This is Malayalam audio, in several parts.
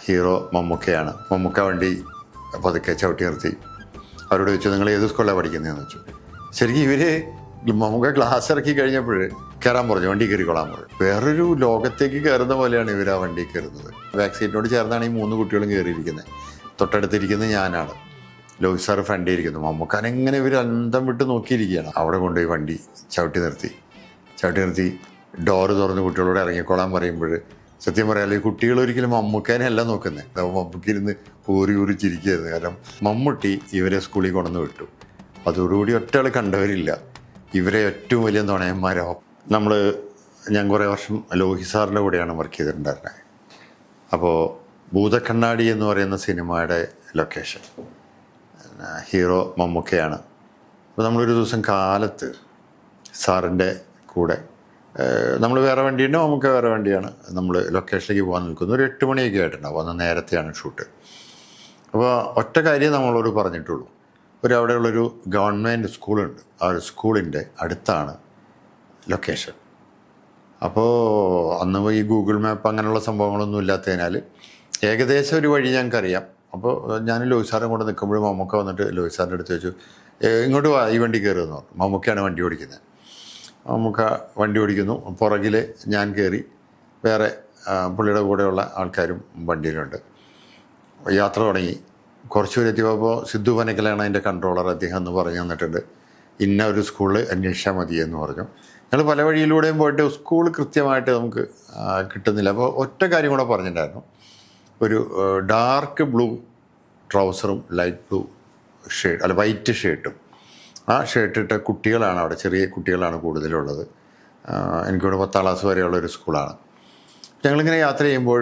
ഹീറോ മമ്മൂക്കയാണ്. മമ്മൂക്ക വണ്ടി പതുക്കെ ചവിട്ടി നിർത്തി. അവരോട് ചോദിച്ചു, നിങ്ങൾ ഏത് സ്കൂളിലാണ് പഠിക്കുന്നതെന്ന് വെച്ചു. ശരിക്കും ഇവര് മമ്മൂക്ക ക്ലാസ് ഇറക്കി കഴിഞ്ഞപ്പോൾ കയറാൻ പറഞ്ഞു, വണ്ടി കയറിക്കൊള്ളാൻ പറഞ്ഞു. വേറൊരു ലോകത്തേക്ക് കയറുന്ന പോലെയാണ് ഇവർ ആ വണ്ടി കയറുന്നത്. ബാക്ക് സീറ്റിനോട് ചേർന്നാണ് ഈ 3 കുട്ടികളും കയറിയിരിക്കുന്നത്. തൊട്ടടുത്തിരിക്കുന്നത് ഞാനാണ്. ലോഹിത് സാറ് ഫ്രണ്ടിൽ ഇരിക്കുന്നു. മമ്മൂക്കാനെങ്ങനെ ഇവർ അന്തം വിട്ട് നോക്കിയിരിക്കുകയാണ്. അവിടെ കൊണ്ടുപോയി വണ്ടി ചവിട്ടി നിർത്തി ഡോറ് തുറന്ന് കുട്ടികളോട് ഇറങ്ങിക്കൊള്ളാൻ പറയുമ്പോൾ സത്യം പറയാമല്ലോ, ഈ കുട്ടികൾ ഒരിക്കലും മമ്മൂക്കാനെയല്ല നോക്കുന്നത്. മമ്മൂക്കിരുന്ന് ഊറി ചിരിക്കുകയായിരുന്നു. കാരണം മമ്മൂട്ടി ഇവരെ സ്കൂളിൽ കൊണ്ടുവന്ന് വിട്ടു. അതോടുകൂടി ഒറ്റയാൾ കണ്ടവരില്ല. ഇവരെ ഏറ്റവും വലിയ നുണയന്മാരാവും. ഞാൻ കുറേ വർഷം ലോഹിത് സാറിൻ്റെ കൂടെയാണ് വർക്ക് ചെയ്തിട്ടുണ്ടായിരുന്നത്. അപ്പോൾ ഭൂതക്കണ്ണാടി എന്ന് പറയുന്ന സിനിമയുടെ ലൊക്കേഷൻ ഹീറോ മമ്മൂക്കയാണ്. അപ്പോൾ നമ്മളൊരു ദിവസം കാലത്ത് സാറിൻ്റെ കൂടെ നമ്മൾ വേറെ വണ്ടിയുണ്ട്, മമ്മൂക്ക വേറെ വണ്ടിയാണ്. നമ്മൾ ലൊക്കേഷനിലേക്ക് പോകാൻ നിൽക്കുന്നു. ഒരു 8 മണിയൊക്കെ ആയിട്ടുണ്ടാവും. അന്ന് നേരത്തെയാണ് ഷൂട്ട്. അപ്പോൾ ഒറ്റ കാര്യം നമ്മളോട് പറഞ്ഞിട്ടുള്ളൂ, അവിടെയുള്ളൊരു ഗവൺമെൻറ് സ്കൂളുണ്ട്. ആ ഒരു സ്കൂളിൻ്റെ അടുത്താണ് ലൊക്കേഷൻ. അപ്പോൾ അന്ന് ഈ ഗൂഗിൾ മാപ്പ് അങ്ങനെയുള്ള സംഭവങ്ങളൊന്നും ഇല്ലാത്തതിനാൽ ഏകദേശം ഒരു വഴി ഞങ്ങൾക്കറിയാം. അപ്പോൾ ഞാൻ ലോഹിത് സാറിനെ കൊണ്ട് നിൽക്കുമ്പോഴും മമ്മൂക്ക വന്നിട്ട് ലോഹിത് സാറിൻ്റെ അടുത്ത് വെച്ചു, ഇങ്ങോട്ട് വാ, ഈ വണ്ടി കയറുമെന്ന് പറഞ്ഞു. മമ്മൂക്കയാണ് വണ്ടി ഓടിക്കുന്നത്. മമ്മൂക്ക വണ്ടി ഓടിക്കുന്നു. പുറകിൽ ഞാൻ കയറി, വേറെ പുള്ളിയുടെ കൂടെയുള്ള ആൾക്കാരും വണ്ടിയിലുണ്ട്. യാത്ര തുടങ്ങി. കുറച്ച് പേര് എത്തിയപ്പോൾ സിദ്ധു പനക്കലാണ് അതിൻ്റെ കൺട്രോളർ. അദ്ദേഹം എന്ന് പറഞ്ഞു തന്നിട്ടുണ്ട്, ഇന്ന ഒരു സ്കൂളിൽ അന്വേഷിച്ചാൽ മതി എന്ന് പറഞ്ഞു. ഞങ്ങൾ പല വഴിയിലൂടെയും പോയിട്ട് സ്കൂൾ കൃത്യമായിട്ട് നമുക്ക് കിട്ടുന്നില്ല. അപ്പോൾ ഒറ്റ കാര്യം കൂടെ പറഞ്ഞിട്ടുണ്ടായിരുന്നു, ഒരു ഡാർക്ക് ബ്ലൂ ട്രൗസറും ലൈറ്റ് ബ്ലൂ വൈറ്റ് ഷർട്ടും. ആ ഷർട്ടിട്ട കുട്ടികളാണ് അവിടെ, ചെറിയ കുട്ടികളാണ് കൂടുതലുള്ളത്. എനിക്കിവിടെ 10ാം ക്ലാസ് വരെയുള്ള ഒരു സ്കൂളാണ്. ഞങ്ങളിങ്ങനെ യാത്ര ചെയ്യുമ്പോൾ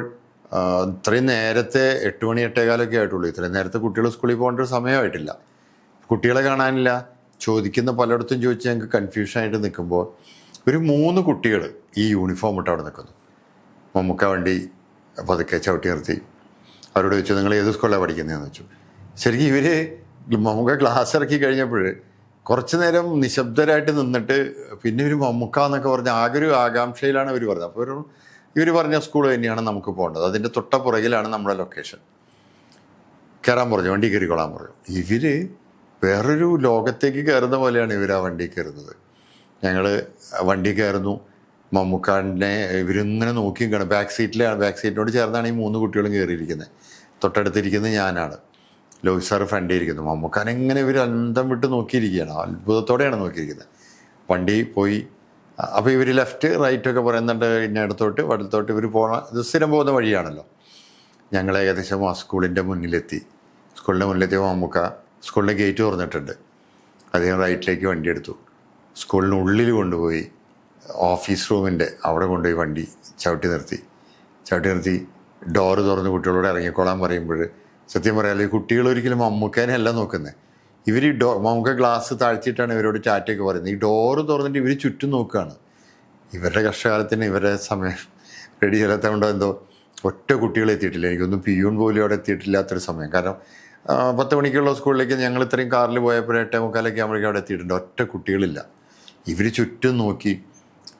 ഇത്രയും നേരത്തെ 8 മണി 8:15 ആയിട്ടുള്ളൂ. ഇത്രയും നേരത്തെ കുട്ടികൾ സ്കൂളിൽ പോകേണ്ട ഒരു സമയമായിട്ടില്ല. കുട്ടികളെ കാണാനില്ല. ചോദിക്കുന്ന പലയിടത്തും ചോദിച്ച് ഞങ്ങൾക്ക് കൺഫ്യൂഷനായിട്ട് നിൽക്കുമ്പോൾ ഒരു 3 കുട്ടികൾ ഈ യൂണിഫോം ഇട്ട് അവിടെ നിൽക്കുന്നു. മമ്മൂക്ക വണ്ടി പതുക്കെ ചവിട്ടി നിർത്തി. അവരോട് ചോദിച്ചു, നിങ്ങൾ ഏത് സ്കൂളിലാണ് പഠിക്കുന്നതെന്ന് വെച്ചു. ശരിക്കും ഇവർ മമ്മൂക്ക ക്ലാസ് ഇറക്കി കഴിഞ്ഞപ്പോൾ കുറച്ച് നേരം നിശബ്ദരായിട്ട് നിന്നിട്ട് പിന്നെ ഒരു മമ്മൂക്ക എന്നൊക്കെ പറഞ്ഞ ആകെ ഒരു ആകാംക്ഷയിലാണ് ഇവർ പറഞ്ഞത്. അപ്പോൾ ഇവർ പറഞ്ഞ സ്കൂൾ തന്നെയാണ് നമുക്ക് പോകേണ്ടത്. അതിൻ്റെ തൊട്ടപ്പുറകിലാണ് നമ്മുടെ ലൊക്കേഷൻ. കയറാൻ പറഞ്ഞു, വണ്ടി കയറിക്കൊള്ളാൻ പറഞ്ഞു. ഇവർ വേറൊരു ലോകത്തേക്ക് കയറുന്ന പോലെയാണ് ഇവർ ആ വണ്ടി കയറുന്നത്. ഞങ്ങൾ വണ്ടി കയറുന്നു. മമ്മൂക്കാനെ ഇവരിങ്ങനെ നോക്കിയും കാണും. ബാക്ക് സീറ്റിനോട് ചേർന്നാണ് ഈ 3 കുട്ടികളും കയറിയിരിക്കുന്നത്. തൊട്ടടുത്തിരിക്കുന്നത് ഞാനാണ്. ലോഹിത് സാറ് ഫ്രണ്ടിൽ ഇരിക്കുന്നു. മമ്മൂക്കാനെങ്ങനെ ഇവർ അന്തം വിട്ട് നോക്കിയിരിക്കുകയാണ്. അത്ഭുതത്തോടെയാണ് നോക്കിയിരിക്കുന്നത്. വണ്ടി പോയി. അപ്പോൾ ഇവർ ലെഫ്റ്റ് റൈറ്റൊക്കെ പറയുന്നുണ്ട്. ഇന്ന ഇടത്തോട്ട് വലത്തോട്ട് ഇവർ ഇത് സ്ഥിരം പോകുന്ന വഴിയാണല്ലോ. ഞങ്ങൾ ഏകദേശം ആ സ്കൂളിൻ്റെ മുന്നിലെത്തി. മമ്മൂക്ക സ്കൂളിൻ്റെ ഗേറ്റ് തുറന്നിട്ടുണ്ട്. അദ്ദേഹം റൈറ്റിലേക്ക് വണ്ടി എടുത്തു. സ്കൂളിനുള്ളിൽ കൊണ്ടുപോയി ഓഫീസ് റൂമിൻ്റെ അവിടെ കൊണ്ടുപോയി വണ്ടി ചവിട്ടി നിർത്തി ഡോറ് തുറന്ന് കുട്ടികളോട് ഇറങ്ങിക്കൊള്ളാൻ പറയുമ്പോൾ സത്യം പറയാമല്ലോ, ഈ കുട്ടികൾ ഒരിക്കലും മമ്മൂക്കാനെയല്ല നോക്കുന്നത്. ഇവർ മമ്മൂക്ക ഗ്ലാസ് താഴ്ത്തിയിട്ടാണ് ഇവരോട് ടാറ്റയൊക്കെ പറയുന്നത്. ഈ ഡോറ് തുറന്നിട്ട് ഇവർ ചുറ്റും നോക്കുകയാണ്. ഇവരുടെ കഷ്ടകാലത്തിന് ഇവരുടെ സമയം റെഡി ചെയ്യാത്തതുകൊണ്ടോ എന്തോ ഒറ്റ കുട്ടികൾ എത്തിയിട്ടില്ല. എനിക്കൊന്നും പിയൂൺ പോലും അവിടെ എത്തിയിട്ടില്ലാത്തൊരു സമയം. കാരണം 10 മണിക്കുള്ള സ്കൂളിലേക്ക് ഞങ്ങൾ ഇത്രയും കാറിൽ പോയപ്പോൾ 8:45 ആകുമ്പോഴേക്കും അവിടെ എത്തിയിട്ടുണ്ട്. ഒറ്റ കുട്ടികളില്ല. ഇവർ ചുറ്റും നോക്കി.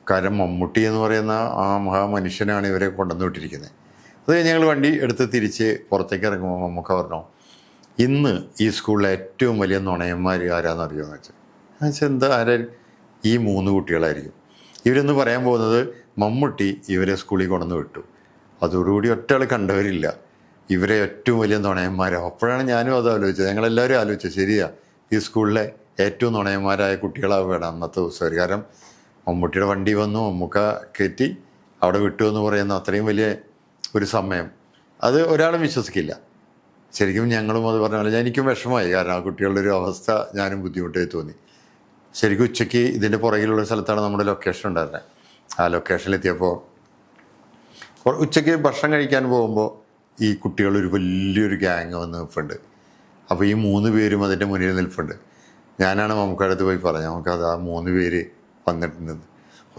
കാരണം മമ്മൂട്ടി എന്ന് പറയുന്ന ആ മഹാമനുഷ്യനാണ് ഇവരെ കൊണ്ടുവന്ന് വിട്ടിരിക്കുന്നത്. അത് കഴിഞ്ഞ് ഞങ്ങൾ വണ്ടി എടുത്ത് തിരിച്ച് പുറത്തേക്ക് ഇറങ്ങുമ്പോൾ മമ്മൂക്ക പറഞ്ഞു, ഇന്ന് ഈ സ്കൂളിലെ ഏറ്റവും വലിയ നുണയന്മാർ ആരാന്ന് വെച്ചാൽ എന്താ ഈ 3 കുട്ടികളായിരിക്കും. ഇവരെന്ന് പറയാൻ പോകുന്നത് മമ്മൂട്ടി ഇവരെ സ്കൂളിൽ കൊണ്ടുവന്ന് വിട്ടു. അതോടുകൂടി ഒറ്റയാൾ കണ്ടവരില്ല. ഇവരെ ഏറ്റവും വലിയ നുണയന്മാരാണ്. അപ്പോഴാണ് ഞാനും അത് ആലോചിച്ചത്. ഞങ്ങളെല്ലാവരും ആലോചിച്ചത്, ശരിയാ, ഈ സ്കൂളിലെ ഏറ്റവും നുണയന്മാരായ കുട്ടികളാവും വേണം അന്നത്തെ ദിവസം. കാരണം മമ്മൂട്ടിയുടെ വണ്ടി വന്നു, മമ്മൂക്ക കയറ്റി അവിടെ വിട്ടു എന്ന് പറയുന്ന അത്രയും വലിയ ഒരു സമയം അത് ഒരാളും വിശ്വസിക്കില്ല. ശരിക്കും ഞങ്ങളും അത് പറഞ്ഞ പോലെ എനിക്കും വിഷമമായി. കാരണം ആ കുട്ടികളുടെ ഒരു അവസ്ഥ ഞാനും ബുദ്ധിമുട്ടായി തോന്നി. ശരിക്കും ഉച്ചയ്ക്ക് ഇതിൻ്റെ പുറകിലുള്ള സ്ഥലത്താണ് നമ്മുടെ ലൊക്കേഷൻ ഉണ്ടായിരുന്നത്. ആ ലൊക്കേഷനിലെത്തിയപ്പോൾ ഉച്ചയ്ക്ക് ഭക്ഷണം കഴിക്കാൻ പോകുമ്പോൾ ഈ കുട്ടികൾ ഒരു വലിയൊരു ഗ്യാങ് വന്ന് നിൽപ്പുണ്ട്. അപ്പോൾ ഈ 3 പേരും അതിൻ്റെ മുന്നിൽ നിൽപ്പുണ്ട്. ഞാനാണ് മമ്മൂക്കയുടെ അടുത്ത് പോയി പറഞ്ഞത്, നമുക്കത് ആ 3 പേര് വന്നിട്ടുണ്ട്.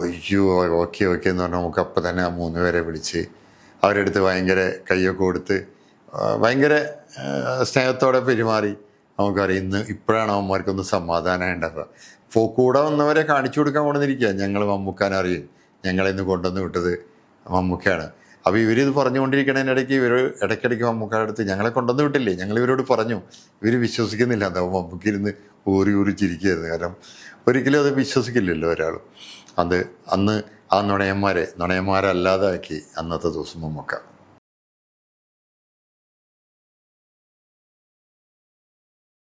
അയ്യോ ഓക്കെ എന്ന് പറഞ്ഞാൽ നമുക്ക് അപ്പം തന്നെ ആ 3 പേരെ വിളിച്ച് അവരുടെ അടുത്ത് ഭയങ്കര കയ്യൊക്കെ കൊടുത്ത് ഭയങ്കര സ്നേഹത്തോടെ പെരുമാറി. നമുക്കറിയാം ഇപ്പോഴാണ് അവന്മാർക്കൊന്ന് സമാധാനം ഉണ്ടാവുക. കൂടെ വന്നവരെ കാണിച്ചു കൊടുക്കാൻ കൊണ്ടുവന്നിരിക്കുക. ഞങ്ങൾ മമ്മൂക്കാനെ അറിയും, ഞങ്ങളിന്ന് കൊണ്ടുവന്ന് വിട്ടത് മമ്മൂക്കയാണ്. അപ്പോൾ ഇവരിത് പറഞ്ഞുകൊണ്ടിരിക്കണതിനിടയ്ക്ക് ഇടയ്ക്കിടയ്ക്ക് മമ്മൂക്കയുടെ അടുത്ത് ഞങ്ങളെ കൊണ്ടുവന്ന് വിട്ടില്ലേ, ഞങ്ങൾ ഇവരോട് പറഞ്ഞു, ഇവർ വിശ്വസിക്കുന്നില്ല. എന്താ മമ്മൂക്കിരുന്ന് ഊറി ചിരിക്കുകയായിരുന്നു. കാരണം ഒരിക്കലും അത് വിശ്വസിക്കില്ലല്ലോ ഒരാളും. അന്ന് ആ നുണയന്മാരല്ലാതാക്കി അന്നത്തെ ദിവസം മമ്മൂക്ക.